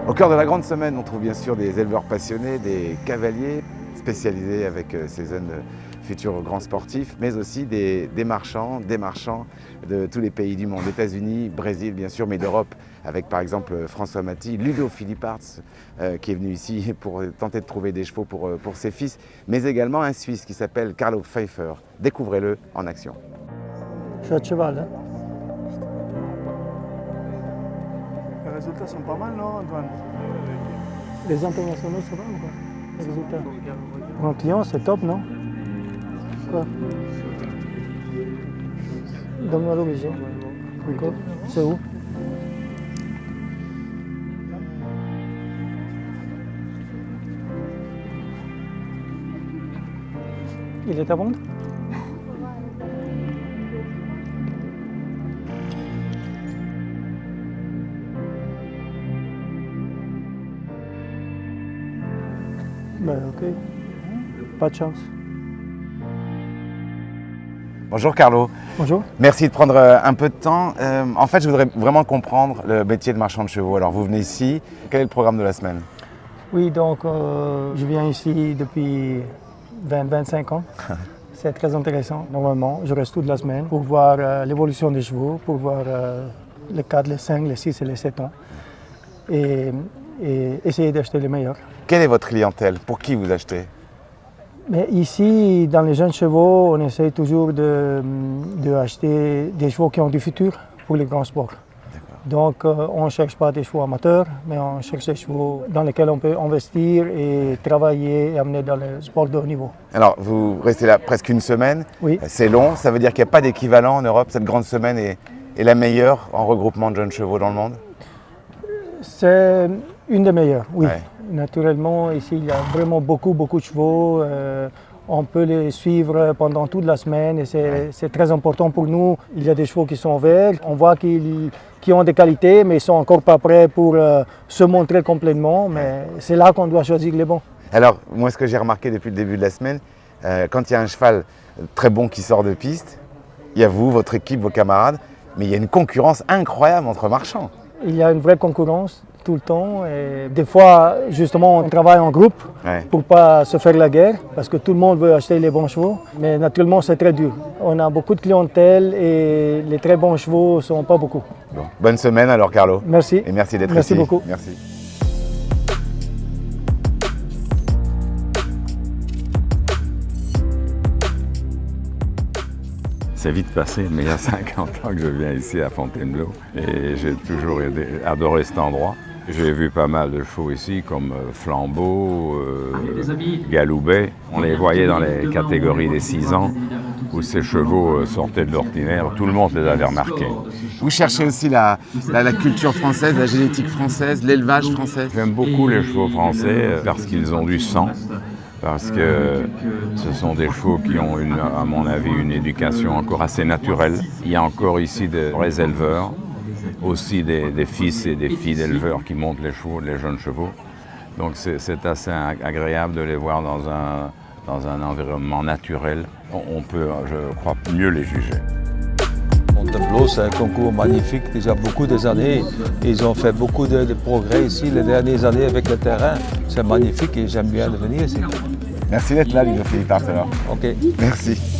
Au cœur de la grande semaine, on trouve bien sûr des éleveurs passionnés, des cavaliers spécialisés avec ces jeunes futurs grands sportifs, mais aussi des marchands de tous les pays du monde, États-Unis, Brésil bien sûr, mais d'Europe, avec par exemple François Maty, Ludo Philipparts qui est venu ici pour tenter de trouver des chevaux pour ses fils, mais également un Suisse qui s'appelle Carlo Pfeiffer. Découvrez-le en action. Chouette cheval, hein? Les résultats sont pas mal, non, Antoine? Les internationaux, ça va ou quoi? Les résultats? Pour un client, c'est top, non? Quoi? Donne-moi l'origine. D'accord. C'est où? Il est à vendre? Ben ok. Pas de chance. Bonjour Carlo. Bonjour. Merci de prendre un peu de temps. En fait, je voudrais vraiment comprendre le métier de marchand de chevaux. Alors, vous venez ici, quel est le programme de la semaine? Oui, donc je viens ici depuis 20-25 ans. C'est très intéressant. Normalement, je reste toute la semaine pour voir l'évolution des chevaux, pour voir les 4, les 5, les 6 et les 7 ans. Et essayer d'acheter les meilleurs. Quelle est votre clientèle? Pour qui vous achetez? Mais ici, dans les jeunes chevaux, on essaye toujours d'acheter des chevaux qui ont du futur pour les grands sports. Donc, on ne cherche pas des chevaux amateurs, mais on cherche des chevaux dans lesquels on peut investir et travailler et amener dans le sport de haut niveau. Alors, vous restez là presque une semaine. Oui. C'est long, ça veut dire qu'il n'y a pas d'équivalent en Europe. Cette grande semaine est la meilleure en regroupement de jeunes chevaux dans le monde? C'est une des meilleures, oui. Ouais. Naturellement, ici, il y a vraiment beaucoup de chevaux. On peut les suivre pendant toute la semaine et c'est très important pour nous. Il y a des chevaux qui sont verts. On voit qu'ils ont des qualités, mais ils ne sont encore pas prêts pour se montrer complètement. Mais c'est là qu'on doit choisir les bons. Alors, moi, ce que j'ai remarqué depuis le début de la semaine, quand il y a un cheval très bon qui sort de piste, il y a vous, votre équipe, vos camarades, mais il y a une concurrence incroyable entre marchands. Il y a une vraie concurrence tout le temps et des fois justement on travaille en groupe pour ne pas se faire la guerre parce que tout le monde veut acheter les bons chevaux, mais naturellement c'est très dur. On a beaucoup de clientèle et les très bons chevaux ne sont pas beaucoup. Bon. Bonne semaine alors Carlo. Merci. Et merci d'être ici. Merci beaucoup. Merci. C'est vite passé, mais il y a 50 ans que je viens ici à Fontainebleau et j'ai toujours adoré cet endroit. J'ai vu pas mal de chevaux ici comme Flambeau, Galoubet. On les voyait dans les catégories des 6 ans où ces chevaux sortaient de l'ordinaire. Tout le monde les avait remarqués. Vous cherchez aussi la culture française, la génétique française, l'élevage français? J'aime beaucoup les chevaux français parce qu'ils ont du sang. Parce que ce sont des chevaux qui ont, à mon avis, une éducation encore assez naturelle. Il y a encore ici des vrais éleveurs, aussi des fils et des filles d'éleveurs qui montent les chevaux, les jeunes chevaux. Donc c'est assez agréable de les voir dans un environnement naturel. On peut, je crois, mieux les juger. Fontainebleau, c'est un concours magnifique, déjà beaucoup d'années. Ils ont fait beaucoup de progrès ici les dernières années avec le terrain. C'est magnifique et j'aime bien de venir ici. Merci d'être là, Ludo Philipparts. Ok. Merci.